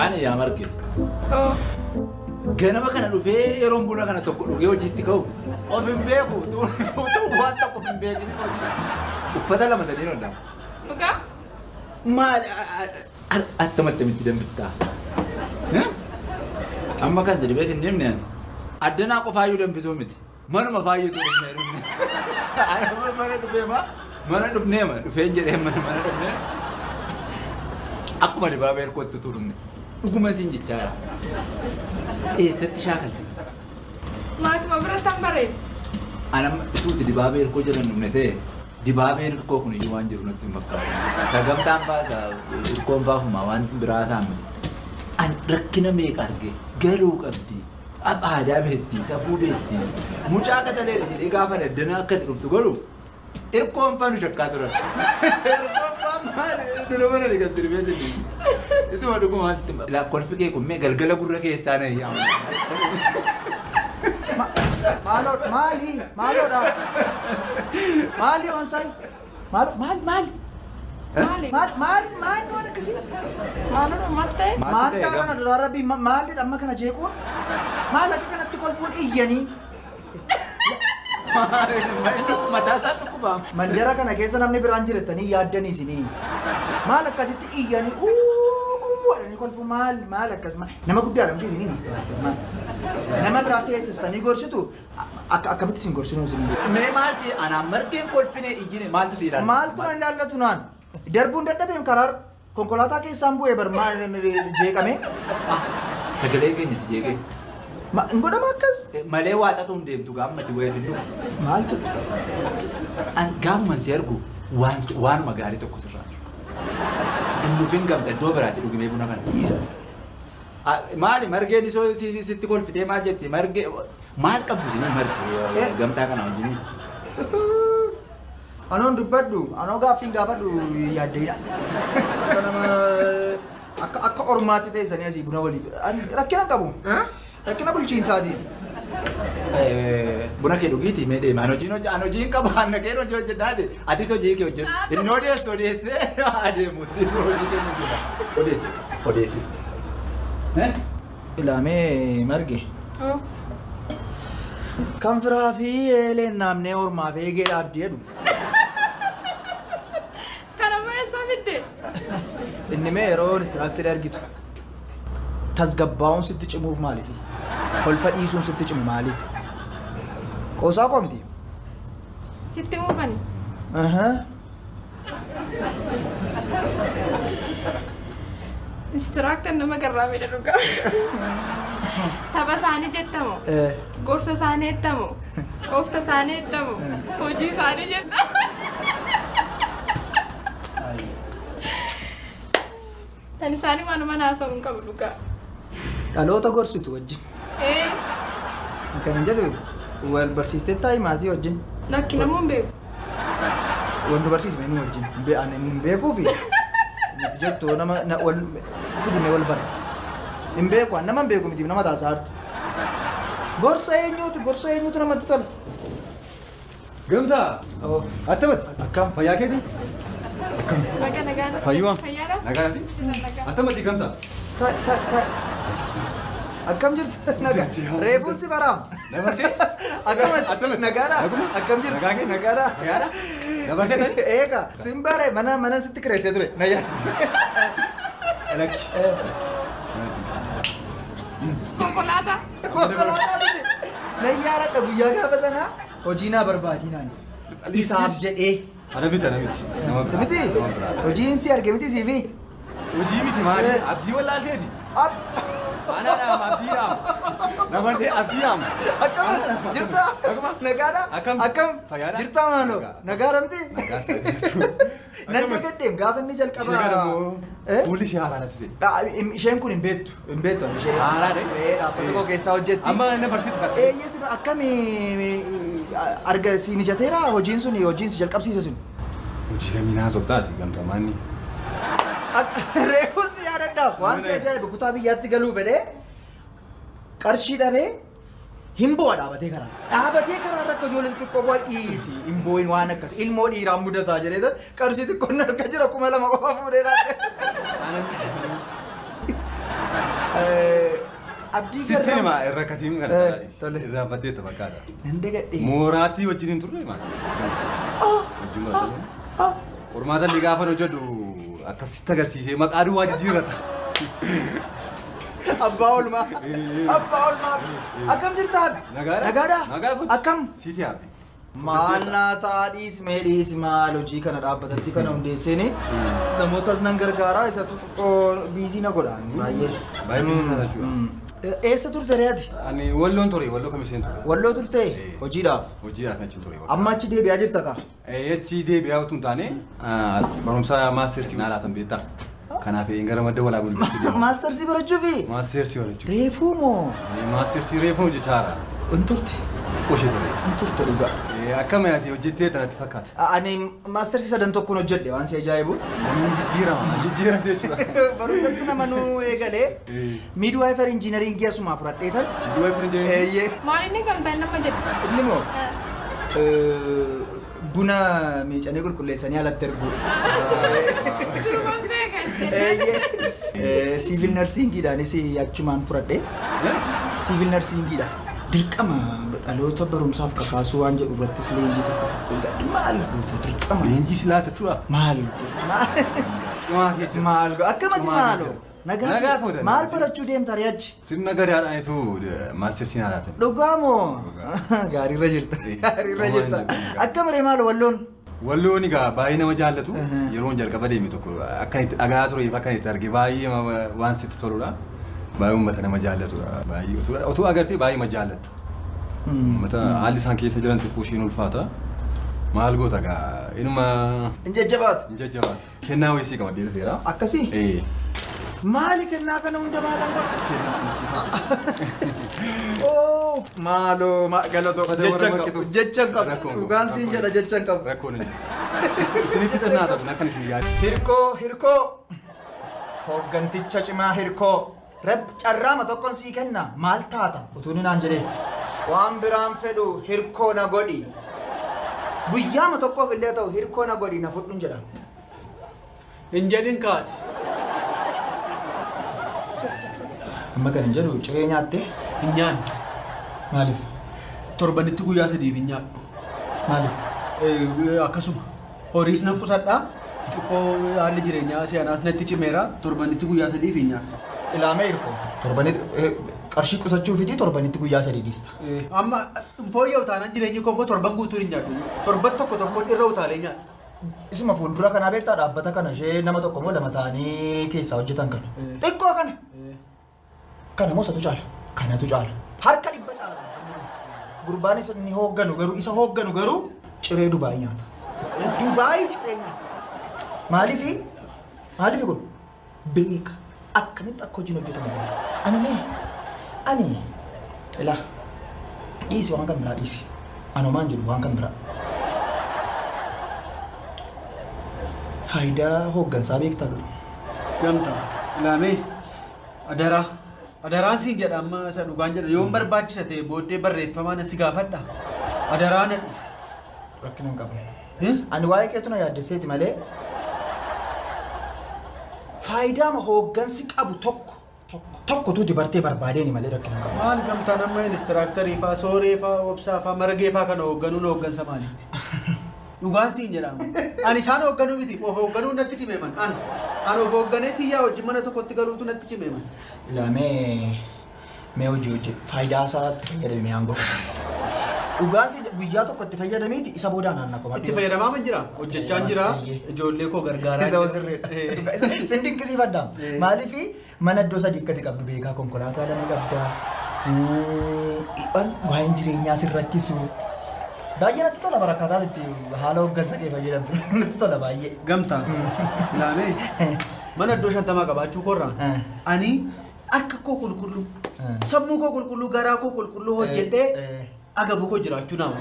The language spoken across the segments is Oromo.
Ani yaa marge. Ganama kana dhufee yeroo buna kana tokko dhugee hojiitti ka'u. Of hin beeku. Utuu waan tokko hin beekini hojii. Uffata lama sadii hodhama. Dhugaa? Maal attamatti miti dambittaa? Amma kan sadii bees hin deemne ani. Addanaa qofaayyuu dambisuu miti. Manuma faayyatu dhufnee. Mana dhufee maa? Mana dhufnee ma? Dhufee jedhee mana dhufnee. Akkuma dibaabee erkootti turne. Dhuguma siin jechaadha. Eessatti shaakalti? Maatuma biratti an bareedu. Anam tuuti dibaabee erkoo jedhan dhumne ta'e dibaabeen erkoo kun iyyuu waan jiru natti hin fakkaatu. Sagantaan baasa erkoon baafumaa waan biraa saamne. An rakkina meeqa arge galuu qabdi. Aadaa beekti, safuu beekti. Mucaa qatalee jedhee gaafa daddanaa akka dhuftu godhu erkoon faanu shakkaa turan. Erkoon faan maal dula mana dhiqatti dhufee isuma dhugumaatti lakkoofsi kee kun mee galgala gurra keessaa na hiyyaama. Maaloodha? Maali waansaay? Maali? Maali waan akkasii? Maaloodha maal ta'e? Maal ta'e kana dura rabbi maali amma kana jeequun? Maal akka kanatti kolfuun iyyanii? Mataa isaa dhukkubaa. Mandara kana keessa namni biraan jirettanii yaaddanii isinii. Maal akkasitti iyyanii wadhanii kolfuun maal akkasuma nama guddaa dhamdii isinii ministeeraatti maal? Nama biraatti eessistanii gorsitu akkamitti isin gorsinuu isinii? Mee maalti anaan margeen kolfine iyyine maaltu si ilaalla? Maaltu na ilaallatu naan? Darbuun dadhabeen karaa konkolaataa keessaan bu'ee bar maal jeeqame? Sagalee keenya si jeeqee. Godhama akkas? Malee waaxatu hin deemtu gaamma diweetiin dhufu. Maaltu? Gaamman si argu waanuma gaarii tokko sirraa. Hin dhufin gamda iddoo biraatti dhugimee buna kana. Isa. Maali margeen isoo sitti kolfitee maal jetti margee maal qabdu isinii margee gamtaa kana wajjin. Anoon dubbadhu anoo gaaffiin gaafadhu yaaddeedha. Akka ormaatti teessanii asii buna walii rakkina qabu. Rakkina bulchiinsaatiin. Buna kee dhugiiti mee deema hojiin qaba hanna kee hojii hojjedhaate atis hojii kee hojjedhu inni odeessee adeemutti hojii keenya hojjedha odeessi. Ilaamee marge. Kan firaa fi eeleen naamnee ormaaf eegee dhaabdee jedhu. Kana eessaa fidde? Inni mee yeroo inistiraaktirii argitu tasgabbaa'uun sitti cimuuf maaliif? Kolfa dhiisuun sitti cimu maaliif? Qoosaa qoomti? Sitti muufani? Inistiraaktar nama garraamidha dhugaa. Tapha isaanii jettamu. Gorsa isaanii jettamu. Obsa isaanii jettamu. Hojii isaanii jettamu. Tan isaanii waanuma naasa'u hin qabu dhugaa. Dhaloota gorsitu wajjin. Akkana jedhu wal barsiistee taa'ii maatii wajjin. Lakki namuu hin beeku. Wanti barsiisme nu wajjin. Hin beekuufi. Miti jettu nama wal fidime wal barra. Hin beeku nama hin beeku miti nama taasaartu. Gorsa eenyuutu namatti tola. Gamtaa. Attamatti. Akkam. Fayyaa keetii? Nagaa nagaa. Fayyuma. Fayyaadha? Nagaadhaati? Attamatti gamtaa. Akkam jirtu nagaa. Reefuun si baraam. Dabartee? Akkamatti nagaadha. Akkam jirtu nagaadha. Nagaadha? Dabartee tani? Eega sin bare mana sitti kireessee ture. Nagaa. Lakki. Konkolaataa. Konkolaataa miti. Nayyaadha guyyaa gaafa sanaa hojii naa barbaadii naani. Isaaf jedhee. Ana miti. Miti? Hojiin si arge miti siifi? Hojii miti maali? Abdii wallaalteeti? Ana dhaama abdii dhaama. Dabartee abdii dhaama. Akkam jirtaa? Nagaadha? Akkam jirtaa maaloo? Nagaadha miti? Nan dagaddeem gaafa inni jalqaba. Fuulli ishee haaraadha ta'e. Isheen kun hin beektu. Hin beektu. Haaraadha? Dhaabbata koo keessaa hojjetti. Amma inni barsiitu kasi. Eeyyesi akkamii arga si mijateera hojiin sun hojiin si jalqabsiise sun. Hojii laminaa sobtaati gamtamaanni. Reefuun si yaadadha. Waan si ajaa'ibu kutaa biyyaatti galuu fedhee qarshii dhabee hin bu'a dhaabatee karaa. Dhaabatee karaa akka ijoollee xixiqqoo bu'aa dhiisi. Hin bu'in waan akkas ilmoo dhiiraan mudataa jedhee qarshii xiqqoon arga jira 2,000 qofa fuudhee dhaabee. Abdii Sitti ma irrakatiim kana irraa baddeetta bakkaadha. Nande gadhee. Mooraatii wajjin turre maal? Wajjin maal? Qormaata inni gaafa hojjetu akkasitti agarsiisee maqaa duwwaa jijjiirrata. Abbaa olmaa. Abbaa olmaa. Akkam jirtaa? Nagaadha. Akkam? Siiti yaabe. Maal naataa dhiis maal hojii kana dhaabbatatti kana hundeessini namootas nan gargaaraa isa xiqqoo biizii na godhaan baay'ee. Baay'ee biizii jechuudha. Eessa turte reeti? Ani Walloon ture, Walloo kamiseen ture. Walloo turte? Hojiidhaaf? Hojiidhaaf achi ture. Amma achi deebi'aa jirta kaa? Achi deebi'aa utuu hin taane barumsa maastersii naa laatan beektaa. Kanaaf gara madda walaabuu dubbisuu deema. Maastersii barachuufi? Maastersii barachuuf. Reefuu moo? Maastersii reefuu hojjechaara. Inturte? Qoshee ture. Inturte dhugaa. Akkama yaati hojjettee tanatti fakkaata. Ani maastersii sadan tokkoon hojjedhe waan si ajaa'ibu. Namni jijjiirama jechuudha. Barumsatti nama nu eegalee midwifery engineering asumaa fudhadheetan. Midwifery engineering. Maal inni gamtaan nama jedhu? Inni moo? Buna miicanii qulqulleessanii alatti ergu. Durban beekan. Civil nursingidhaanis achumaan fudhadhe. Civil nursingidha. Dirqama dhaloota barumsaaf kakaasuu waan jedhu irrattis leenjii tokko gadhi maal goota dirqama. Leenjii si laata jechuudha. Maal? Maal? Akkamatti maaloo? Nagaa fuutan. Maal barachuu deemta reechi? Sirna gadaadhaanitu maastersiin haa laatan. Dhugaa moo? Gaariirra jirta. Gaariirra jirta. Akkamiree maaloo Walloon? Walloon egaa baay'ee nama jaallatu yeroon jalqaba deeme tokko akka itti dhagaa ture akka itti arge baay'ee waan sitti toludha. Baay'ee uummata nama jaallatudha. Baay'ee otoo agartee baay'ee ma jaallattu. Uummata haalli isaan keessa jiran xiqqoo ishiin ulfaata. Maal goota egaa inuma Injajjabaatu. Kennaa wayisii qabadhee dhufeera. Akkasii? Maali kennaa kana hunda maalan godha? Maaloo galatoo jechan qabu. Dhugaan siin jedha jechan qabu. Rakkoon inni. Isinitti xannaa ta'u akkan isin yaadu. Hirkoo. Hoogganticha cimaa hirkoo. Carraama tokkoon sii kenna maal taata utuun naan jedhee waan biraan fedhu hirkoo na godhi guyyaama tokkoof illee ta'u hirkoo na godhi na fudhuun jedha. Hin jedhin kaati. Amma kan hin jedhu ciree nyaatte? Hin nyaanne. Maaliif? Torbanitti guyyaa sadiif hin nyaadhu. Maaliif? Akkasuma horiis nan qusadhaa xiqqoo haalli jireenyaa siyaanaas natti cimeera torbanitti guyyaa sadiif hin nyaadhu. Ilaamee hirkoo torbanitti qarshii qusachuufiti torbanitti guyyaa sadii dhiista. Amma fooyya'u taanaan jireenyi koo torban guutuu hin nyaadhu. Torban tokko irra utaalee nyaadhu. Isuma fuuldura kanaa beektaa dhaabbata kana ishee nama tokko moo lama ta'anii keessaa hojjetan kana. Xiqqoo kana. Kana moo isatu caala? Kanatu caala. Harka dhibba caala. Gurbaan isa ni hoogganu garuu ciree Dubaayii nyaata. Dubaayii ciree nyaata. Maaliif kun? Beeka. Akkamitti akka hojiin hojjetamu beeka. Ani ilaa dhiisi waan kan biraa dhiisi. Anumaan jedhu waan kan biraa. Faayidaa hooggansaa beektaa garuu. Gamtaa ilaamee adaraan siin jedha amma isa dhugaan jedha yoon barbaachisa ta'e booddee barreeffamaan si gaafadha. Adaraan dhiisi. Rakkina hin qabu. Ani waa'ee keetu na yaaddesseeti malee. Faayidaa hooggansi qabu tokko tuuti bartee barbaadeen malee rakkina qabu. Maal gamtaan amma inistiraaktarii fa'aa sooree fa'aa obsaa fa'aa margee fa'aa kana hoogganuun hooggansa maaliiti? Dhugaan siin jedhama. Ani isaan hoogganuu miti of hoogganuun natti cimeeman. Ani of hoogganee xiyyaa wajjin mana tokkotti galuutu natti cimeeman. Mee hojii faayidaa isaatti fayyadame aangoo. Dhugaan siin guyyaa tokko itti fayyadameeti isa boodaan aanna qoma. Itti fayyadamaa man jira hojjechaa jira ijoollee koo gargaaraa. Isa sirriidha. Sin dinqisiifadhaa. Maaliif mana iddoo sadii akkati qabdu beekaa konkolaataa lama qabdaa. Waa'een jireenyaa sin rakkisu. Baay'ee natti tola barakkaataa itti haala hooggansa kee fayyadamtu. Natti tola baay'ee. Gamtaa ilaamee mana iddoo 50 qabaachuu korraa ani akka koo qulqulluu sammuu koo qulqulluu garaa koo qulqulluu hojjedhee agabuu koo jiraachuu nama.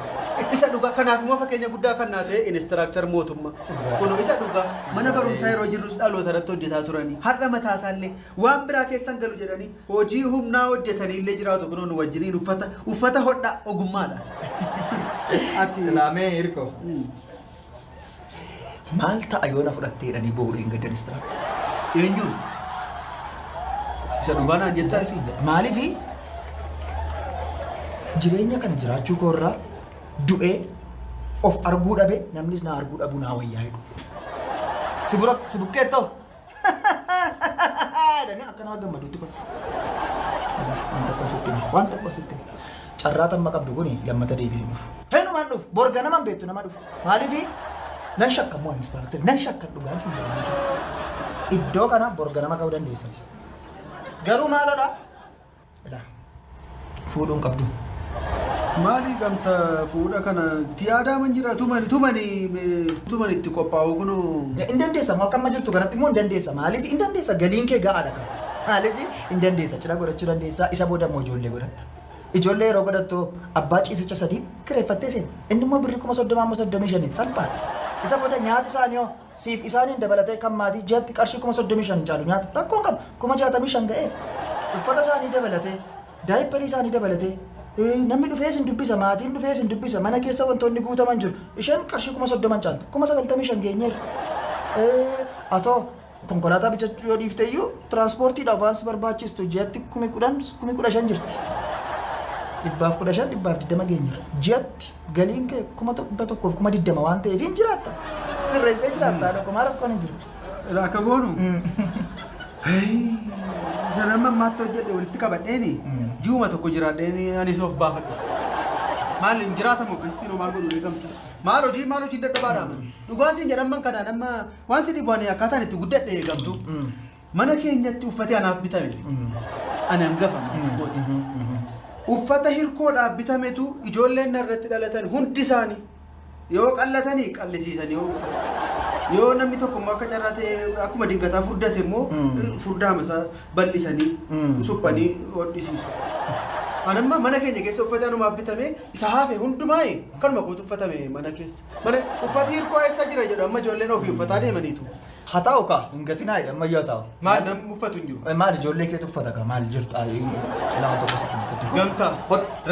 Isa dhugaa kanaaf immoo fakkeenya guddaa kan naa ta'e inistiraaktar mootummaa. Kun isa dhugaa mana barumsaa yeroo jirrus dhaloota irratti hojjetaa turanii har'a mataa isaallee waan biraa keessan galu jedhanii hojii humnaa hojjetanii illee jiraatu kunuun wajjiniin uffata hodhaa ogummaadha. Ati ilaamee hirkoo. Maal ta'a yoo na fudhatteedhanii boodeen gadda inistiraaktar? Eenyuun? Isa dhugaanaa jettaa isii. Maaliifi jireenya kana jiraachuu koorraa du'ee of arguu dhabe namnis na arguu dhabu naa wayyaa jedhu. Si bukkeettoo? Danii akka nama gammaduutti kolfu. Waan tokko sitti carraa tamma qabdu kuni lammata deebi'ee dhufu. Heenumaan dhufu borga naman beektu nama dhufu. Maaliifi nan shakka moo administraaktir nan shakkan dhugaan siin jedhu nan shakka. Iddoo kana borga nama ka'uu dandeessati. Garuu maalodha? Fuudhuun qabdu. Maali gamta fuudha kana tiyaadaa man jira tumani itti qophaa'u kunu. Hin dandeessa moo akkamma jirtu kanatti moo hin dandeessa maaliif hin dandeessa galiin kee ga'aadha kan maaliif hin dandeessa cidha godhachuu dandeessa isa booda moo ijoollee godhatta ijoollee yeroo godhattu abbaa ciisicha sadii kireeffattee seenta inni immoo birrii 35,000 salphaadha isa booda nyaati isaanii hoo siif isaaniin dabalatee kan maatii jihatti qarshii 35,000 hin caalu nyaata rakkoon qaba 65,000 ga'ee uffata isaanii dabalatee daayipparii isaanii dabalatee namni dhufee sin dubbisa maatiin dhufee sin dubbisa mana keessa wantoonni guutaman jiru isheen qarshii 30,000 caaltu 95,000 geenyeerra atoo konkolaataa bitachuu yoo dhiifte iyyuu tiraanspoortiidhaaf waan si barbaachistu jihatti 10,000 jirti 115,000 geenyeerra jihatti galiin kee 1,120 waan ta'eef hin jiraatta sirreessitee jiraatta dhokkumaa rakkoon hin jiru. Akka goonu. Sanamma maatto jedhe walitti qabadheeni ji'uma tokko jiraadheeni anis of baafadhe. Maal jiraatamu Kiristiinoo maal godhu eegamtu. Maal hojii dadhabaadhaama. Dhugaasiin jedhaman kanaan amma waan si dhibuanii akkaataan itti guddadhe eegamtu. Mana keenyatti uffatee anaaf bitame. Ani hangafa maatii. Uffata hirkoodhaaf bitametu ijoolleen narratti dhalatan hundi isaanii yoo qallatanii qallisiisanii yoo namni tokko immoo akka carraa ta'e akkuma dingataa furdate immoo furdaama isaa bal'isanii suphanii hodhisiisu. Anamma mana keenya keessa uffata anumaaf bitame isa hafe hundumaa kanuma kootu uffatame mana keessa. Mana uffati hirkoo eessa jira jedhu amma ijoolleen ofii uffataa deemaniitu. Haa ta'u kaa hin gatinaa jedha amma yoo ta'u. Maal namni uffatu hin jiru. Maal ijoollee keetu uffata kaa maal jirtu ilaa tokko sitti. Gamtaa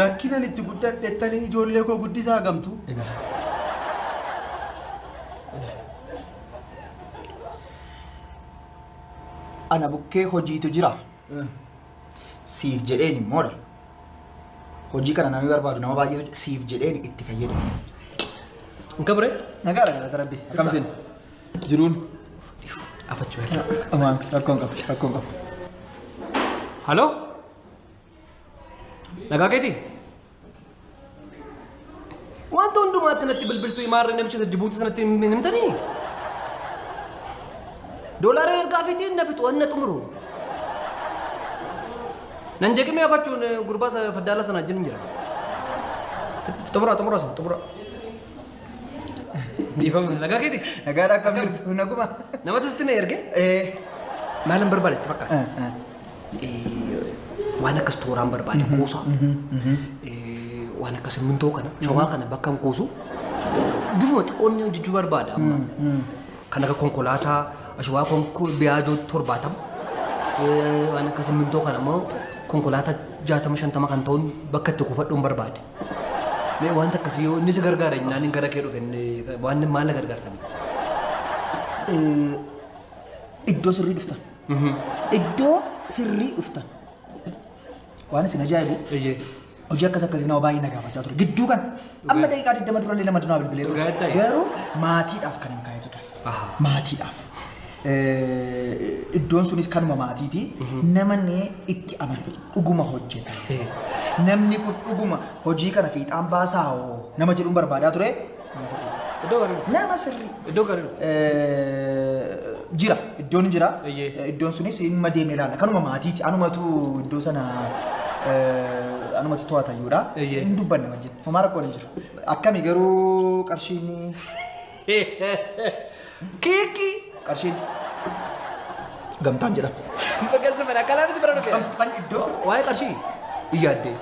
rakkinan itti guddadhettanii ijoollee koo guddisaa gamtu. Ana bukkee hojiitu jira. Siif jedheen immoodha. Hojii kana namni barbaadu nama baay'eetu siif jedheen itti fayyadamu. Gabre? Nagaadha galata rabbi. Akkamisin? Jiruun. Afachuu yaala. Amaan rakkoon qabu. Halloo? Nagaa keetii? Wanta hundumaatti natti bilbiltuu imaarree namicha sadii buutii sanatti hin himtanii? Doolaara ergaa fiitiin na fixu anna xumuru. Nan jeqimee afachuun gurbaa faddaala sana wajjin jira. Xumura. Dhiifama nagaa keeti? Nagaadha akkam jirtu naguma. Namatu sitti na erge? Maalan barbaade sitti fakkaata? Waan akkas tooraan barbaade kuusa. Waan akkas simmintoo kana shawaa kana bakka hin kuusu. Bifuma xiqqoonni hojjechuu barbaada amma. Kan akka konkolaataa ashwaa biyaajoo 70 waan akka simmintoo kana immoo konkolaataa 60-50 kan ta'uun bakka itti kuufadhuun barbaade. Mee wanta akkasii yoo inni si gargaara innaan gara kee dhufe waan maal na gargaartame? Iddoo sirrii dhuftan. Iddoo sirrii dhuftan. Waan isin ajaa'ibu. Hojii akkasii nama baay'ee nagaafachaa ture. Gidduu kan amma daqiiqaa 20 durallee nama dunaa bilbilee ture. Garuu maatiidhaaf kan hin kaayetu ture. Maatiidhaaf. Iddoon sunis kanuma maatiiti. Namni itti amanu dhuguma hojjeta. Namni kun dhuguma hojii kana fiixaan baasaa nama jedhuun barbaadaa ture. Nama sirrii. Iddoo gaarii dhufte. Jira. Iddoon jira. Iddoon sunis dhimma deemee ilaalla. Kanuma maatiiti. Anumatu iddoo sana anumatu to'atayyuudha. Hin dubbanne wajjin. Homaa rakkoon hin jiru. Akkami garuu qarshiin. Kiiki. Qarshiin. Gamtaan jedhama. Fakkeessa fedha akkanaan si bira dhufe. Gamtaan iddoo sana. Waa'ee qarshii iyyaaddee.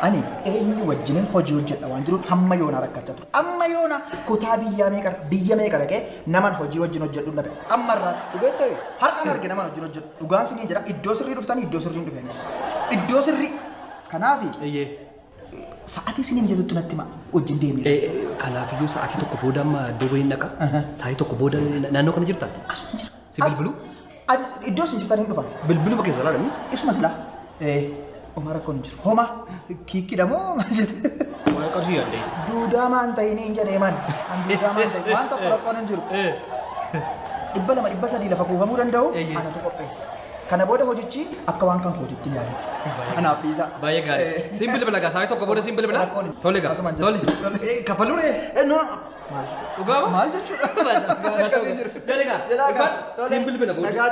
Ani eenyu wajjinin hojii hojjedha waan jiruun hamma yoona rakkachaa ture. Amma yoona kutaa biyya meeqa dhaqee naman hojii wajjin hojjedhu dhabe. Amma irraatti. Dhubeettee? Har'aan arge naman hojii hojjedhu. Dhugaan sinii jedha iddoo sirrii dhuftanii iddoo sirrii hin dhufeenis. Iddoo sirrii. Kanaafi. Sa'aatii sinii mijatutti natti wajjin deemnee. Kanaafiyyuu sa'aatii tokko booda amma iddoo wayiin dhaqa. Sa'aatii tokko booda naannoo kana jirtaati. Asuma jira. Si bilbilu? Iddoo isin jirtaniin dhufan. Bilbiluma keessa laala. Isuma silaa. Omar akkoo hin jiru. Homa kiikkiidha moo maal jette? Waan qarshii yaadde. Duudaa maan ta'in hin jedhee man. Duudaa maan ta'in waan tokko rakkoon hin jiru. 200 300 lafa kuufamuu danda'u anatu qopheessa. Kana booda hojichi akka waan kan kootitti yaade. Anaaf dhiisa. Baay'ee gaarii. Siin bilbila gaasaa tokko booda siin bilbila. Tole gaa. Tole. Kaffaluu dee. No. Dhugaama? Maal jechuudha? Akkasiin jiru. Jedhe siin bilbila booda.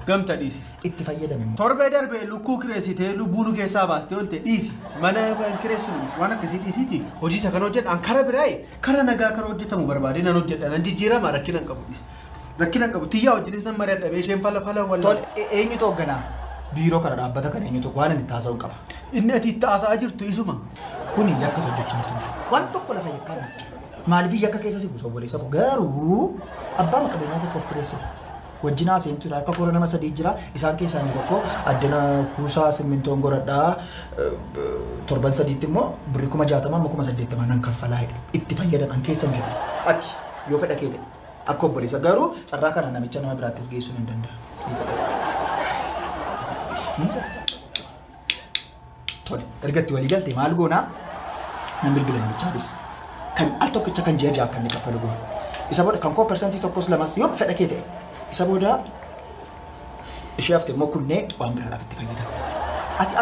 Gamta dhiisi. Itti fayyadame. Torbee darbee lukkuu kireessitee lubbuu nu keessaa baastee olte dhiisi. Mana kireessu dhiisi. Waan akkasii dhiisiiti. Hojii isa kan hojjedha. An kara biraayee kara nagaa kara hojjetamu barbaade nan hojjedha. Nan jijjiirama rakkina hin qabu dhiisi. Rakkina hin qabu. Tiyyaa wajjinis nan mari'adha. Isheen fala wal. Tole eenyutu hoogganaa? Biiroo kana dhaabbata kana eenyutu waan inni taasisuu qaba. Inni ati itti haasa'aa jirtu isuma. Kuni yakka hojjechaa jirtu. Waan tokko lafa yakkaa miti. Maaliif yakka keessa si buusa obboleessa koo garuu abbaa qabeenyaa tokkoof kireesse. Wajjinaa seentu harka koora nama 3 jira. Isaan keessaa inni tokko addana kuusaa simmintoon goradhaa 7 immoo birrii 60 80 nan kaffalaa hidhe. Itti fayyadaman keessa hin jiru. Ati yoo fedha kee ta'e akka obboleessa garuu carraa kana namicha nama biraattis geessuu hin danda'a. Tole ergatti walii galte maal goonaa nan bilbila namichaafis kan al tokkicha kan ji'a ja'a kan inni kaffalu goona. Isa booda kan koo persentii tokkos lamas yoo fedha kee ta'e isa booda ishee haftee immoo kunnee waan biraadhaaf itti fayyadama.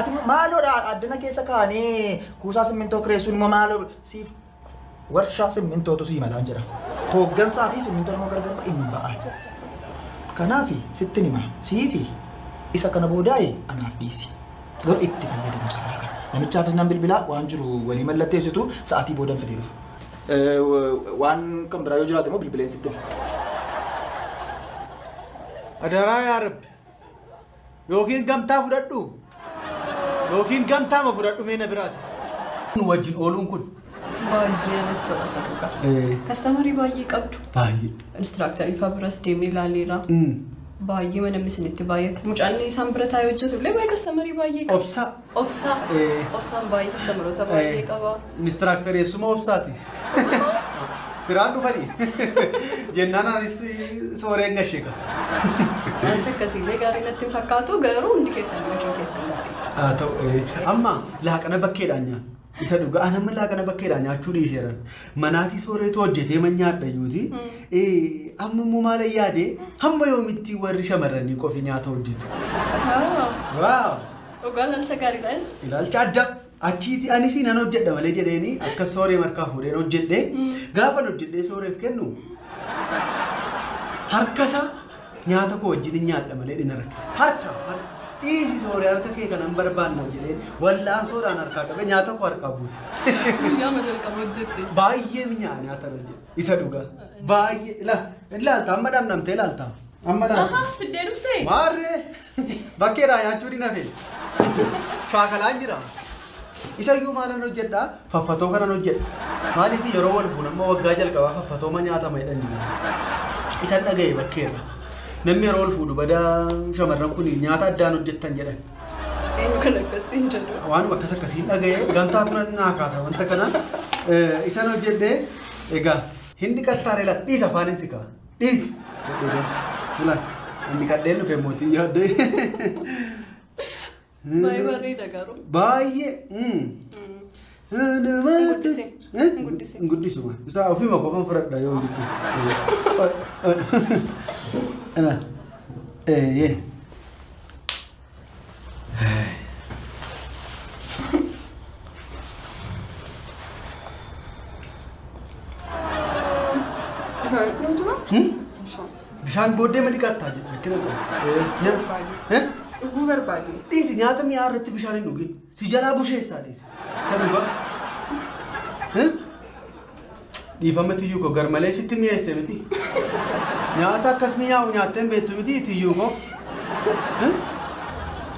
Ati maaloodha addana keessa kaanee kuusaa simmintoo kireessuun immoo maaloo siif warshaa simmintootu sii malaan jedhama. Hooggansaa fi simmintoon immoo gargar hin ba'an. Kanaafi sitti nima siifi isa kana boodaa'e anaaf dhiisi. Garuu itti fayyadamu carraa kana. Namichaafis nan bilbilaa waan jiru walii mallatteessitu sa'aatii boodan fidee dhufu. Waan kan biraa yoo jiraate immoo bilbileen sitti hima. Adaraa yaa Rabbi. Yookiin gamtaa fudhadhu. Yookiin gamtaama fudhadhu meena biraati. Nu wajjin ooluun kun. Baay'ee namatti tola sadarkaa. Kastamarii baay'ee qabdu. Baay'ee. Instructorii faabiras deemee ilaaleera. Baay'ee mana misinitti baay'ate. Mucaan isaan bira taa'ee hojjetu illee baay'ee kastamarii baay'ee qaba. Obsa. Obsa. Obsaan baay'ee kastamaroota baay'ee qaba. Instructorii eessuma obsaati. Biraan dhufanii. Jennaan anis sooreen gashee qaba. Wanta akkasiillee gaarii natti hin fakkaatu garuu hundi keessan wajjin keessan gaarii. Haa ta'u amma laaqana bakkeedhaan nyaanna. Isa dhugaa nama laaqana bakkeedhaan nyaachuu dhiiseeran. Manaatii sooreetu hojjetee man nyaadhayyuuti. Amma immoo maal yaade hamma yoomitti warri shamarranii qofi nyaata hojjetu. Waaw! Dhugaa ilaalcha gaariidha. Ilaalcha adda. Achiiti anis nan hojjedha malee jedheeni akka sooree markaa fuudheen hojjedhee gaafa hojjedhee sooreef kennu harkasa nyaata koo wajjin nyaadha malee dhina rakkisa. Harka dhiisi sooree harka kee kanan barbaanna jedheen wallaan soodhaan harkaa qabe nyaata koo harkaa buuse. Guyyaa ma jalqaba hojjette. Baay'ee minyaa nyaata hojjedhe isa dhugaa. Baay'ee ilaalta amma dhamdhamtee ilaalta. Amma dhamdhamtee. Aha fiddee dhuftee. Maarree bakkeedhaa nyaachuu dhina fee. Shaakalaan jira. Isa iyyuu maalan hojjedhaa faffatoo kanan hojjedha. Maaliif yeroo wal fuunammoo waggaa jalqabaa faffatoo ma nyaatama jedhanii. Isan dhaga'e bakkeerra. Namni yeroo wal fuudhu badaa shamarran kun nyaata addaan hojjettan jedhan. Eenyu kan akkasiin jedhu. Waanuma akkas akkasiin dhaga'e gamtaatu naa kaasa wanta kana isan hojjedhee egaa hindi qattaaree laata dhiisa afaanin si ka'a. Dhiisi. Inni kadheen dhufe mootii yaaddee. Baay'ee bareeda garuu. Baay'ee. Guddise. Guddisuma. Isa ofiima qofan fudhadha yoo guddise. Yee. Bishaan booddee ma dhiqattaa jedhu. Dhuguu barbaade. Dhiisi nyaata mi'aa irratti bishaan hin dhugin. Si jalaa busheessaa dhiisi. Isa dhugaa. Dhiifama tiyyuu koo garmalee sitti mi'eesse miti. Nyaata akkas mi'aawu nyaattee hin beektu miti tiyyuu koo.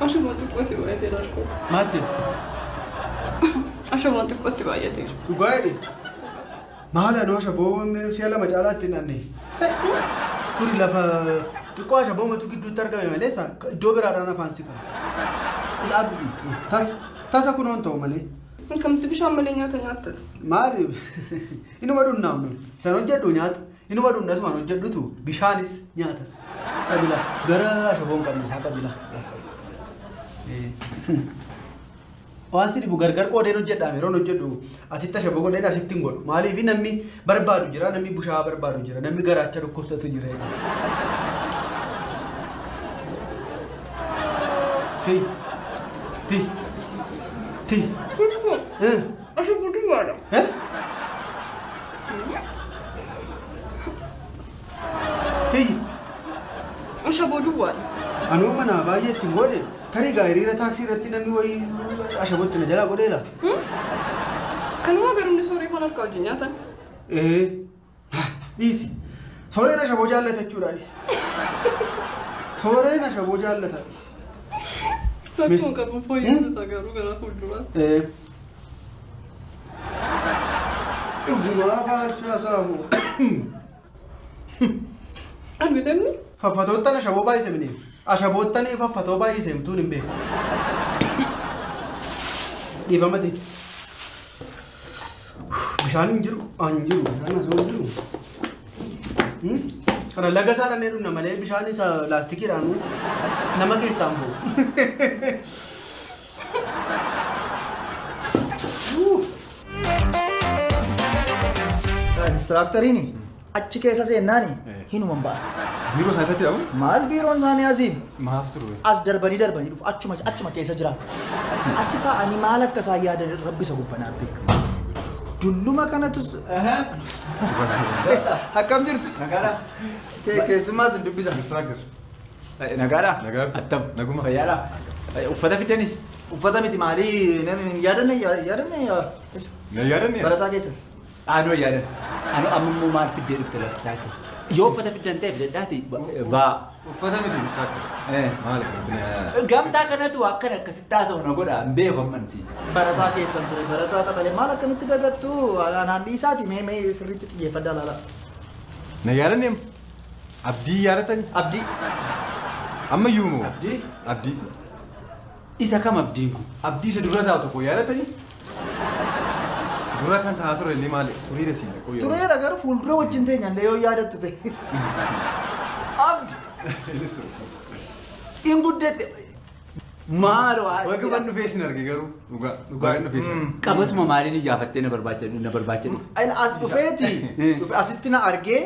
Ashamoo xiqqootti baay'ateera arguu. Maatte. Ashamoo xiqqootti baay'ateera. Dhugaa jedhe. Maal anoo ashaboo si'a lama caalaatti hin dhanne. Kuri lafa xiqqoo ashaboo matu gidduutti argame malee iddoo biraadhaan afaan si qaba. Tasa kunoon ta'u malee. Kamtu bishaan malee nyaata nyaattati. Maali? Inuma dhunnaa nu. San hojjedhu nyaata. Inuma dhunnas maan hojjedhutu bishaanis nyaatas. Qabila. Gara shaboon qabne isaa qabila. Waan si dhibu gargar qoodeen hojjedhaame yeroon hojjedhu asitti shaboo qoodeen asitti hin godhu. Maaliif namni barbaadu jira, namni bushaa barbaadu jira, namni garaacha dhukkubsatu jira. Ti. Asha budu wala. Ti. Asha budu wala. Anu mana baay'ee ittiin godhe tarii hiriira taaksii irratti namni wayii ashabootti na jalaa godheera. Kanuma garuu sooree kan harkaa wajjin nyaatan. Dhiisi. Sooreen ashaboo jaallatachuudhaanis. Sooreen ashaboo jaallataanis. Rakkoon qabu fooyyessuuta garuu gara fuulduraa. Dhugumaa baachaa saamu. Argitemni? Faffatoottan ashaboo baay'ise mineef. Ashaboottanii faffatoo baay'ise himtuun hin beeku. Dhiifamati. Bishaan hin jiru. An jiru. Bishaan asoo hin jiru. Kana laga isaa dhannee dhunna malee bishaan isa laastikiidhaan nama keessaan bu'u. Instructoriin achi keessa seennaani hinuman ba'a. Biiroo isaanii tajaajila dhabu? Maal biiroon isaanii asiin? Maaf turu. As darbanii dhufu achuma keessa jiraatu. Achi taa'anii maal akka isaan yaadan rabbisa gubbanaa beeka. Dulluma kanatus. Akkam jirtu? Nagaadha. Keessummaas hin dubbisan. Instructor. Nagaadha. Nagaadha. Attam. Naguma. Fayyaadha. Uffata fiddanii? Uffata miti maalii yaadanne Na yaadanne? barataa keessa. Aanoo yaadan. Aanoo ammammoo maal fiddee dhufte laata? Yoo uffata fiddan ta'e fidadhaati baa. Uffata miti instructor. Maali kan? Gamtaa kanatu akkan akkasitti haasa'u na godha hin beeku ammansi. Barataa keessan ture barataa qaxalee maal akkamitti dagattu anaan dhiisaati mee sirriitti xiyyeeffadhaa laala. Na yaadanne abdii yaadatani? Abdii. Amma yuumoo? Abdii? Abdii. Isa kam abdiin kun? Abdii isa dura taa'u tokko yaadatani? Dura kan taa'aa ture illee maali? Turiidha siin tokko yeroo. Tureera garuu fuuldura wajjin teenyallee yoo yaadattu ta'e. Abdi. In guddate. Maaloo haa. Wagga ban dhufee sin arge garuu dhugaa. Dhugaa hin dhufee sin. Qabatuma maaliin ijaafattee na barbaacha dhufe? As dhufeeti. Asitti na argee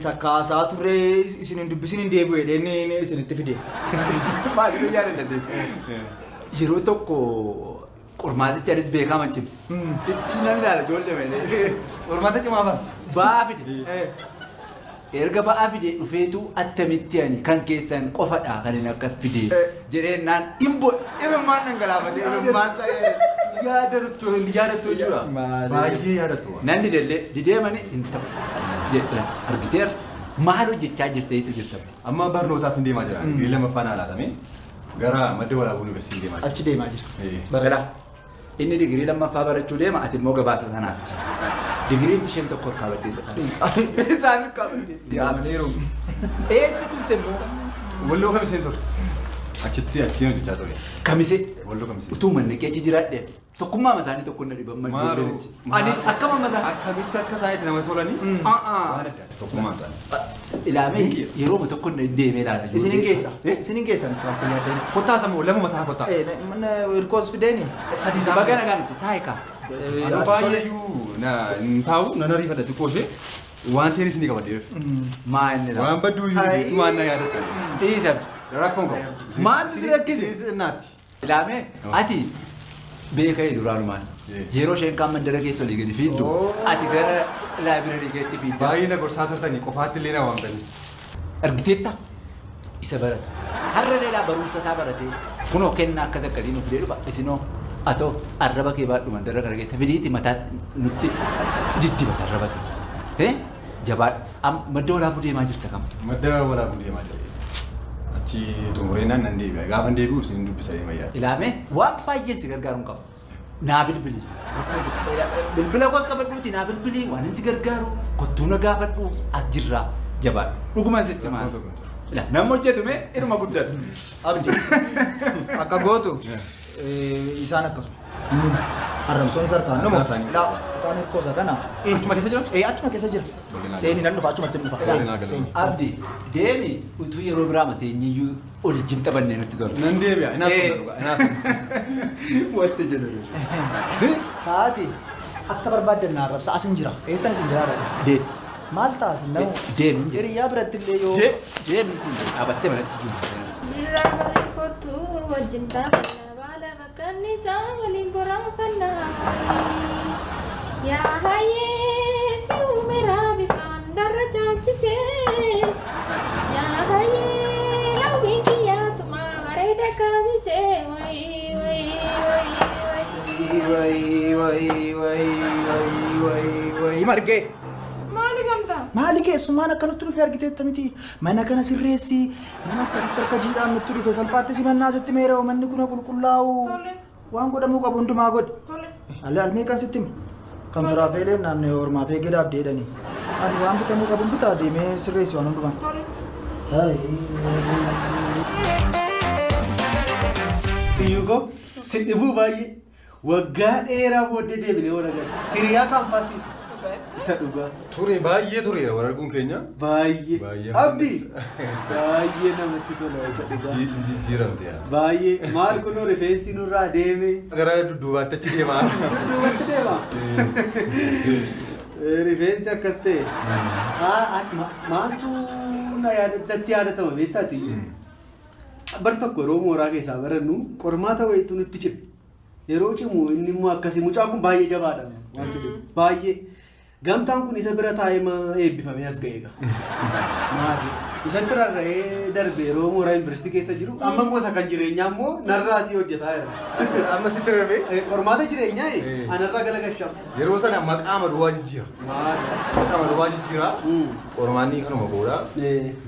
takkaasaa ture isin hin dubbisin hin deebi'u jedhee isinitti fide. Maaliin yaadan yeroo tokko qormaatichaanis beekaman cimse. Namni ilaala ijoollee malee. Qormaata cimaa baasu. Ba'aa fide. Erga ba'aa fide dhufeetu attamitti ani kan keessan qofadha kan inni akkas fide jedheenyaan imimmaan dhangalaafatee imimmaan Yaadattu jechuudha. Baay'ee yaadattu. Nanni didee mani hin ta'u jedha argiteera maal hojjechaa jirte eessa jirta? Amma barnootaaf hin deemaa jira. Digirii lammaffaan haalaatamee gara madda walaabuu yuunivarsiitii deemaa jira. Achi deemaa jira. Bara inni digirii lammaffaa barachuu deema ati immoo gabaasa sanaaf jira. Digiriin isheen tokko ol kaabadde isaan kaabadde. Yaamaneeru. Eessa turte immoo? Walloo kamiseen ture. Achitti hojjechaa ture. Kamise? Walloo kamiseen. Utuu manni qeechi jiraadhe tokkummaa masaanii tokko na dhiban Maaru. Anis akkama masaa. Akkamitti akka isaaniitti nama tolanii? Waan adda tokkummaan isaanii. Ilaamee yeroo tokko na deemee ilaala. Isinin keessa. Isinin keessa instructor yaaddeen. Kottaa sammuu lama mataa kottaa. Irkoos fideeni. Sadii isaa bagana gaanite taayikaa. Anu baay'eeyyuu hin taa'u nan ariifadha xiqqoo ishee waan teenis ni qabadheera. Maa inni Waan badduuyyuu waan na yaadatta. dhiisabdi. Rakkoon qabu. Maantu si rakkise? Naatti. Ilaamee ati beekee duraanumaan yeroo isheen kaan mandara keessa olii gadi fiiddu ati gara laabireerii keetti fiidda. Baay'ee na gorsaa turtanii qofaatti illee na waamtanii. Argiteetta isa barata. Har'a dheeraa barumsa isaa baratee kunoo kennaa akkas akkasiin of jedhu isinoo atoo arraba kee baadhu mandara kana keessa fidiiti mataa nutti diddibata arraba kee. Jabaadha. Madda walaabuu deemaa jirta kam? Madda walaabuu deemaa jira. Achi xumureenaan nan deebi'a. Gaafa deebi'u isin dubbisa deemaa yaada. Ilaamee waan baay'een si gargaaruun qaba. Naa bilbilii. Bilbila koos qabadhuuti naa bilbilii waan si gargaaru kottuu na gaafadhu as jirraa jabaadha. Dhuguma sitti maal? Namni hojjetume irma guddatu. Abdi. Akka gootu isaan akkasuma. Arrabsoon sarkaan Asaa nama. isaanii. Laa kaan hirkoosa kana. Achuma keessa jira? Achuma keessa jira. Seeni nan dhufa achumatti dhufa. Seeni. Abdi deemi utuu yeroo biraa mateenyiyyuu ol jimxa bannee nutti tola. Nan deebi'a. Inaa sun dhuga. Inaa sun. Wanti jedhamu. Taati akka barbaaddan na arrabsa asin jira. Eessan isin jira dha. Deemi. Maal taasin namu? Deemi. Hiriyaa biratti illee yoo. Deemi. Dhaabattee manatti jiru. Birraa barii kottu wajjin taphannaa baala bakkanni isaa waliin boraafannaa. Yaa hayyee si uumeraa bifaan darra chaachisee. Yaa hayyee hawwiin kiyyaa sumaa bareeda kaamisee wayii wayii Wayii margee. Maali gamtaa? Maali keessummaan akkanatti dhufe argiteetta miti. Mana kana sirreessi. Nama akkasitti harka jiidhaan nutti dhufe salphaatti simannaa sitti meera'u manni kuna qulqullaa'u. Tole. Waan godhamuu qabu hundumaa godhi. Tole. Almee kan sitti himu. Kan firaa feeleen naannoo hormaa fee gadaaf deedhanii. Ani waan bitamuu qabu bitaa deemee sirreessi waan hundumaa. Tole. Tiyyuko si dhibuu baay'ee waggaa dheeraa booddee deebinee wal agarra. Hiriyaa kaampaasiiti. Isa dhugaa. Ture baay'ee tureera wal arguun keenya. Baay'ee. Baay'ee. Abdi. Baay'ee namatti tola isa dhugaa. Jijjiiramte yaa. Baay'ee. Maal kunoo rifeensi nurraa deeme. Gara dudduubaatti achi deemaa. Dudduubatti deema. Rifeensi akkas ta'e. Maaltu na yaadatti yaadatama beektaati. Bar tokko yeroo mooraa keessaa barannu qormaata wayiitu nutti cime. Yeroo cimu inni immoo akkasii mucaan kun baay'ee jabaadha. Baay'ee. Gamtaan kun isa bira taa'ee eebbifamee as ga'eega. Maali? Isatti rarra'ee darbe yeroo mooraa yuunivarsiitii keessa jiru amma immoo isa kan jireenyaa immoo narraatii hojjetaa jira. Amma sitti rarra'ee? Qormaata jireenyaa anarraa galagashama. Yeroo sana maqaa maduwaa jijjiira. Maali? Maqaa maduwaa jijjiira. Qormaanni kanuma booda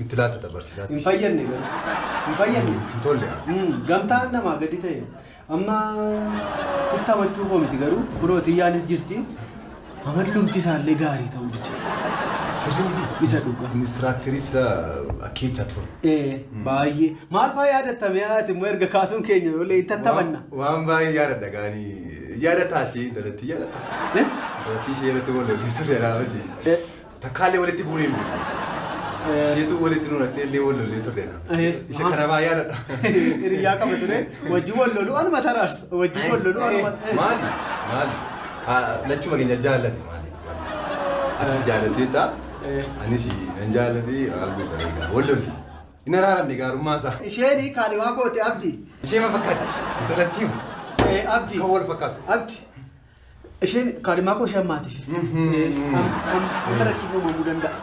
itti laattata barsiisaatti. Hin fayyadne garuu. Hin fayyadne. Hin tolle. Gamtaan namaa gadi ta'e. Amma sitti hamachuu koo miti garuu kunoo xiyyaanis jirti. Amalumti isaallee gaarii ta'uu jecha. Sirrii miti. Isa dhugaa. Ministiraaktiris akkeechaa ture. Baay'ee. Maal fa'aa yaadattame haati immoo erga kaasuun keenya illee hin tattabanna. Waan baay'ee yaadadha gaanii. Yaadataa ishee intalattii yaadata. Intalattii ishee irratti wal lollee ture raabati. Takkaallee walitti buunee mi. Isheetu walitti nuurattee illee wal lollee ture na. Ishee kana baay'ee yaadadha. Hiriyaa qaba ture. Wajjin wal lolu anuma taraarsa. Wajjin wal lolu anuma. Maali? Maali? Lachuma keenya jaallate maali? Atis jaallateetta? Anis nan jaalladhe arguuta egaa wal lolli. Hin araaramne gaarummaa isaa. Isheen kaadhimaa kooti Abdi. Ishee ma fakkaatti? Intalattii mu? Abdi. Kan wal fakkaatu? Abdi. Isheen kaadhimaa koo ishee ammaati ishee. Amma rakkinuu uumamuu danda'a.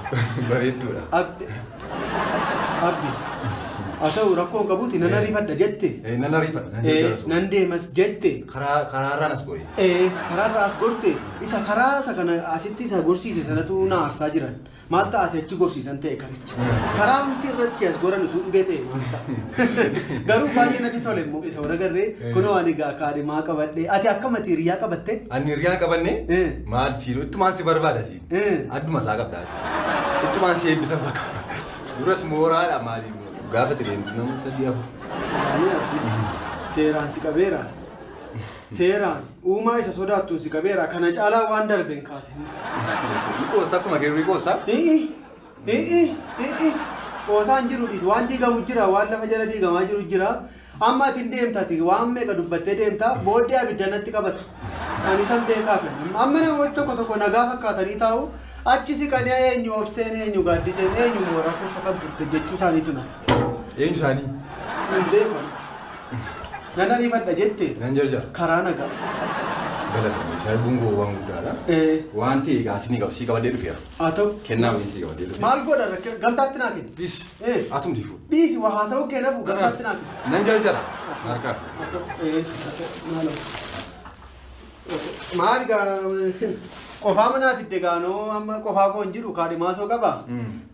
Bareedduudha. Abdi. Abdi. Haa ta'u rakkoon qabuuti nan ariifadha jette. Nan ariifadha. Nan deemas jette. Karaarraan as goye. Karaarraa as gorte isa karaa isa kana asitti isa gorsiise sanatu na aarsaa jiran. Maal ta'a asii achi gorsiisan ta'e karicha. Karaa hundi irratti as goran utuu dhibee ta'e wanta. Garuu baay'ee natti tole immoo isa warra garree kunoo ani gaa kaadhimaa qabadhee ati akkamitti hiriyaa qabatte? Ani hiriyaa qabanne maal siidhu ittumaan si barbaada siin. Adduma isaa qabda. Ittumaan si eebbisan fakkaata. Duras mooraadha maaliif? Gaafa tireen nama sadii afur. Seeraan si qabeera. Seeraan uumaa isa sodaattuun si qabeera. Kana caalaa waan darbeen kaase. Qoosaa akkuma geerru qoosaa? Qoosaan jiru dhiis waan diigamu jira waan lafa jala diigamaa jiru jira. Amma ati hin deemtaati waan meeqa dubbattee deemtaa booddee abidda natti qabata. Ani san beekaa kenna. Amma namoonni tokko tokko nagaa fakkaatanii taa'u. Achi siqanii eenyu obseen eenyu gaaddiseen eenyu mooraa keessa kan turte jechuu isaaniitu nafa. Eenyu isaanii? Hin beekan. Nan ariifadha jette. Nan jarjara. Karaa nagaa. Galatoomi isa gungoo waan guddaadha. Waan ta'e egaa sii qabadee dhufeera. Haa ta'u. Kennaa wayii sii qabadee dhufeera. Maal godha gamtaatti naa kenna? Dhiisi. Asumti fuudhu. Dhiisi waa haasa'uu kee nafu gamtaatti naa kenna. Nan jarjara. Harkaa. Haa ta'u. Maal gaa qofaa manaa fidde gaanoo amma qofaa koo hin jiru kaadhimaa soo qaba.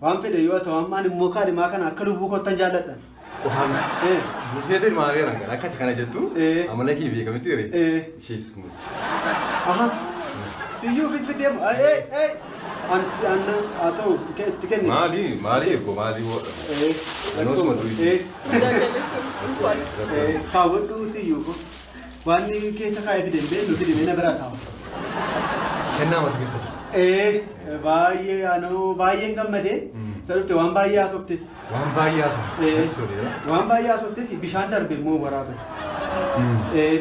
Waan fedhe yoo ta'u amma ani immoo kaadhimaa kana akka lubbuu kottan jaalladhan. Qofaa miti. Dursee ta'e maa beeran gara akkati kana jettu amala kee beekamitti ture. Ishees kun. Aha. Tiyyuufis fiddeemu. Anti haa ta'u itti kenni. Maali eegoo maali woodha. Anoosuma durii. Kaawwadhu tiyyuu kun. waan keessa kaa'ee fideen beeknu fidee na bira taa'u. Kennaa mata keessatti. Baay'ee baay'een gammadee sadufte waan baay'ee haasoftes. Waan baay'ee haasoftes. Waan baay'ee haasoftes bishaan darbee moo waraaban.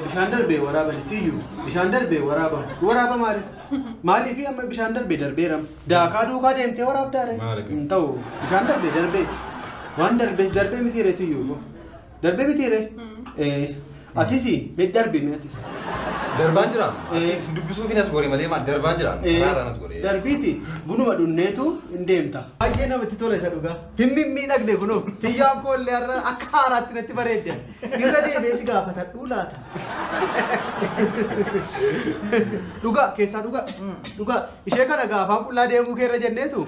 Bishaan darbee waraaban tiyyuu bishaan darbee waraaban waraaba maali? Maaliif amma bishaan darbee darbeeram daakaa duukaa deemtee waraabdaare hin ta'u bishaan darbee darbee waan darbee mitiire tiyyuu darbee mitiire atis mee darbee mee atis. Darbaan jira. Asi dubbisuuf inas gore malee maal darbaan jira. Kaaraanas gore. Darbiiti bunuma dhunneetu hin deemta. Baay'ee namatti tola isa dhugaa. Himmi miidhagde kunoo. Hiyyaan koollee har'a akka haaraatti natti bareedde. Irra deemee si gaafatadhuu laata. Dhugaa keessaa dhugaa. Dhugaa ishee kana gaafaan qullaa deemuu keerra jenneetu.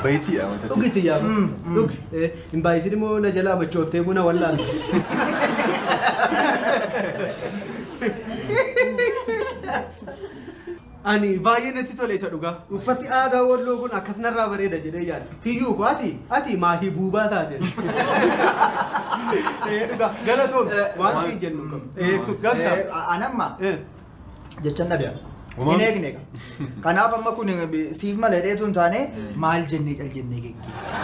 Bayitti wanta. Dhugitti yaa. Dhugi. Hin baay'isin immoo na jalaa machooftee buna wallaan. Ani baay'ee natti tole isa dhugaa. Uffati aadaa walloo kun akkasnarraa bareeda jedhee yaada. Tiyyuu ko ati maahii buubaa taate. Dhugaa galatoom waan siin jennu qabu. Gamta. Anamma jechan dhabi'a. Hin eegne. Kanaaf amma kun siif malee dheetu hin taane maal jennee cal jennee geggeessa.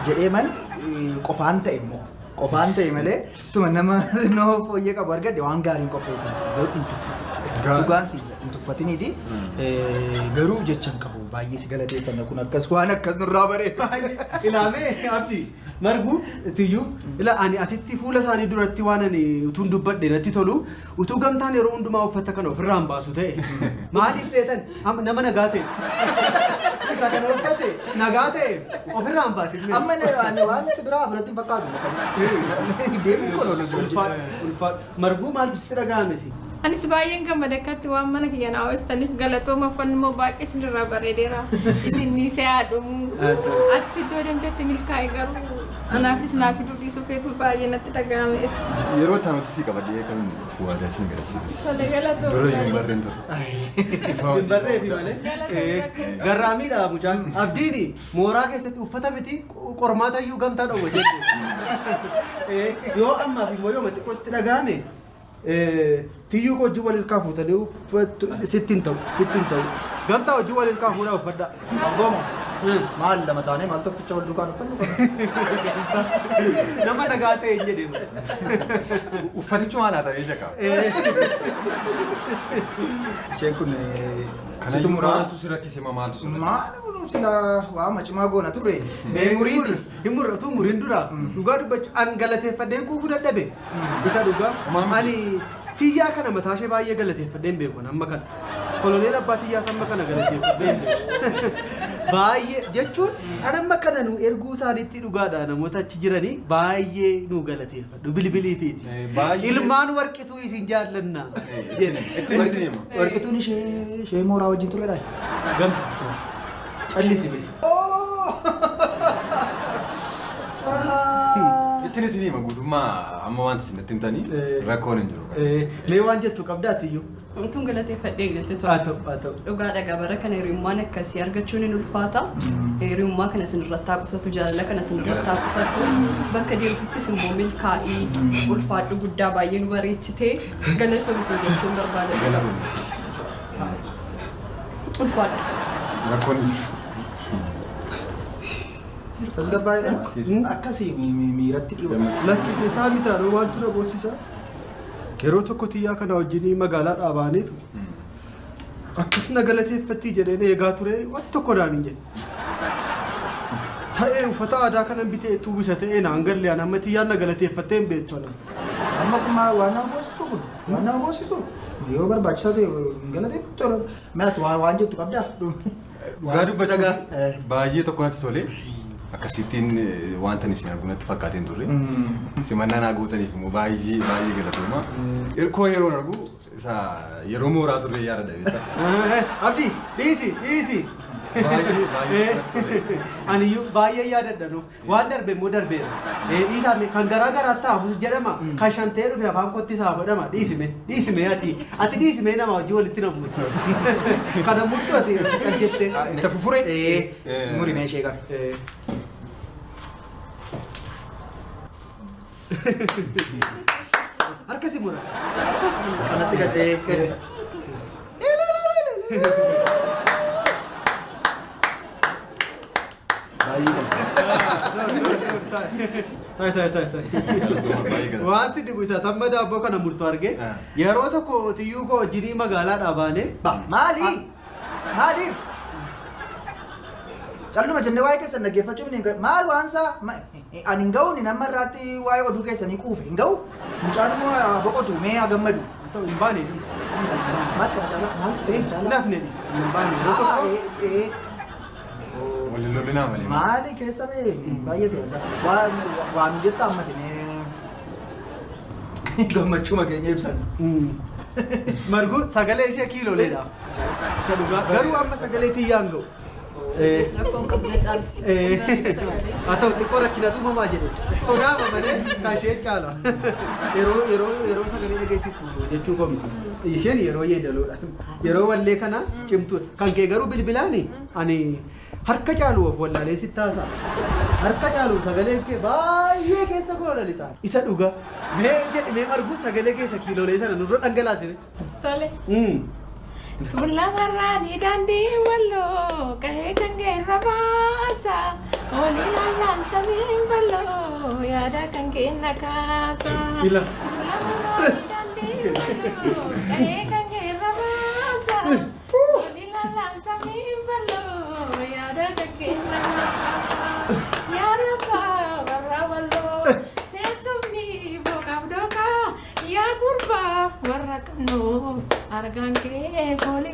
Jedhee man qofaan ta'e immoo. Qofaan ta'e malee tuma nama fooyyee qabu argadde waan gaariin qopheessan garuu hin tuffatu. Dhugaan si hin tuffatiniiti garuu jechan qabu baay'ee si galateeffanna kun akkas waan akkas nurraa bareeda. Ilaamee abdii margu tiyyuu ila ani asitti fuula isaanii duratti waan ani utuun dubbadhe natti tolu utuu gamtaan yeroo hundumaa uffata kana ofirraa hin baasu ta'e maaliif seetan nama nagaa ta'e isa kana uffate nagaa ta'e ofirraa hin baasifne. Amma waan si biraa afurratti hin fakkaatu. Deemu ulfaadha. Marguu maaltu sitti dhaga'ame si? Anis baay'een gammada akkatti waan mana kiyya naa hoostaniif galatooma uffanni immoo baay'ee isinirraa bareedeera. Isinni see haadhumu. Atis iddoo deemtetti milkaa'e garuu anaafis naaf dhiisuu keetu baay'ee natti dhaga'ame. Yeroo taa'utti si qabadhee kan fuwaadaa siin garasiibis. Tole galatooma. Dura hin barreen ture. Sin barree fi malee. Garraamiidha mucaan. Abdiini mooraa keessatti uffata miti qormaata iyyuu gamtaa dhowwa jechuudha. Yoo ammaa fi yoo xiqqoo sitti dhaga'ame tiyyuu hojii wal hirkaa fuutanii sittiin ta'u. Gamtaa hojii wal hirkaa fuudhaa uffadha. Gooma. Maal lama taanee maal tokkicha wal duukaan uffannu. Nama nagaa ta'e hin jedhemu. Uffatichu maal haa ta'ee jaka? Isheen kun Kanatu maaltu si rakkise maaltu si rakkise? maal sila waa macimaa goona turre. Muriiti. Hin murratu muriin dura. Dhugaa dubbachu an galateeffadheen kuufuu dadhabe. Isa dhugaa. Ani tiyyaa kana mataa ishee baay'ee galateeffadheen beeku amma kana. Koloneel abbaa tiyyaa amma kana galateeffadheen beeku. Baay'ee jechuun amma kana nu erguu isaaniitti dhugaadha namoota achi jiranii baay'ee nu galateeffadhu bilbiliifiiti. Ilmaan warqituu isin jaallanna. Warqituun ishee mooraa wajjin turredha. Gamta. Callisi bee. Ittiin isin hima guutummaa amma wanta isin itti himtanii rakkoon hin jiru. Mee waan jettu qabdaatiyyuu. Wantuun galateeffadhee galte Haa ta'u. dhugaadha gabara kana hiriyummaan akkasii argachuun hin ulfaata. Hiriyummaa kana isinirratti haa qusatu jaalala kana isinirratti haa qusatu. Bakka deemtuttis immoo milkaa'ii ulfaadhu guddaa baay'ee nu bareechitee galatoom isin jechuun barbaada. Ulfaadha. Rakkoon hin jiru. Tasgabbaa'edha. Akkasii miiratti dhiiba. Lakki isaa mitaadha maaltu na boosisaa? Yeroo tokko tiyyaa kana wajjin magaalaa dhaabaaniitu akkas na galateeffatti jedheen eegaa ture waan tokko naan hin jedhe. Ta'ee uffata aadaa kanan bitee tuubisa ta'ee naan galle an amma tiyyaan na galateeffattee hin beektu ana. Amma kun waan na goosisu kun waan na goosisu yoo barbaachisaa ta'e hin galateeffattu. Meeshaa waan jettu qabdaa. Dhugaa dubbachuun baay'ee tokko natti tolee. Akkasittiin wanta isin argunatti fakkaateen turre. Simannaa naa guutaniif immoo baay'ee galatooma. Irkoo yeroo argu yeroo mooraa turre yaada dhabeetta. Abdii dhiisi. Aniyyuu baay'ee yaadadha waan darbe immoo darbeera. Dhiisaa kan garaa taafus jedhama kan shantee dhufe afaan kottis haa godhama dhiisime ati dhiisime nama hojii walitti na buusti. Kana murtu ati caljettee. Itti fufure? Muri meeshee qaba. harka si mura. Kanatti gadhee. Waan si dhibu isa tamma daabboo kana murtu arge yeroo tokko tiyyuu koo wajjinii magaalaadhaa baane. Maali? Calluma jennee waa'ee keessan dhaggeeffachuuf maal waansaa ani hin ga'u nama irratti waa'ee oduu keessanii quufe hin ga'u mucaan immoo boqotu mee haa gammadu. Hin baane dhiis. Maal kana caalaa maal ta'e caalaa? Nafne dhiis. Hin baane. Waliin lollinaa malee. Maali keessa bee baay'ee ta'e waa nu jetta ammatine gammachuma keenya ibsan. Margu sagalee ishee kiilooleedha. Isa dhugaa garuu amma sagalee tiyyaan ga'u. Rakkoon qabna caala. Haa ta'u xiqqoo rakkinatu uumamaa jedhe. Sodaama malee kan ishee caala. Yeroo sagalee dhageessiftu jechuu koo miti. Isheen yeroo yeedaloodha. Yeroo wallee kana cimtu. Kan kee garuu bilbilaani ani harka caalu of wallaalee sitti haasa'a. Harka caalu sagalee kee baay'ee keessa koo dhalitaa. Isa dhugaa. Mee jedhi mee margu sagalee keessa kiiloolee sana nurra dhangalaasine. Tole. Tulla marrani dandi wallo kahe kange rabasa oli lalan sabin wallo yada kange nakasa Ila. Tulla marrani dandi wallo kahe kange rabasa oli lalan sabin wallo yada kange nakasa yada pa warra wallo tesumni bokabdoka ya kurba warra kanu argan ke boli